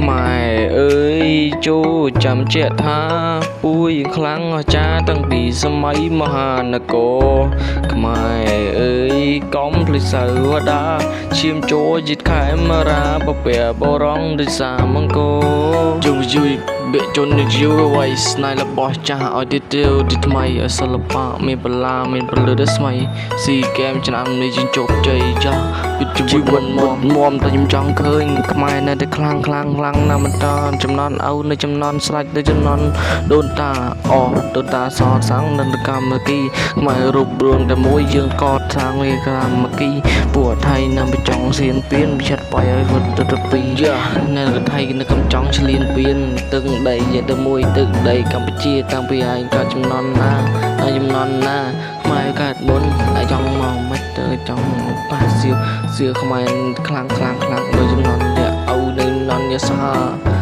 ខ្មែរអើយចូលចាំជាក់ថាពួយខ្លាំងអស្ចារ្យតាំងពីសម័យមហានគរខ្មែរអើយកុំភ្លេចសវតាឈាមចូលជាតិខេមរាបពាបរងដោយសារមង្គលជុំជួយបេជននិយមໄວស្នៃរបស់ចាស់ឲ្យទៀតទីថ្មីឲ្យសិល្បៈមានបលាមានពលិទ្ធស្មៃស៊ីហ្គេមឆ្នាំនេះជោគជ័យចាស់ជីវិតមុំតែខ្ញុំចង់ឃើញខ្មែរនៅតែខ្លាំងណាស់បន្តចំណន់ឪនៅចំណន់ស្រេចនៅចំណន់ដូនតាដូនតាសសាំងនៅកម្មគីខ្មែររូបរឿងតែមួយយើងកតសាងវាកម្មគីពួកថៃនៅបច្ចុងសៀនពៀនចាត់បាយឲ្យវត្តទៅពីនៅថៃនៅកំចង់ឆ្លៀនពៀនទឹកដីទៅមួយទឹកដីកម្ពុជាតាំងពីឯងកើតចំណន់ណាខ្មែរកើតមុនតែចង់មកមិនទៅចង់ប៉ះសៀវខ្មែរខ្លាំងដូចចំណន់អ្នកឪនៅនន់យសា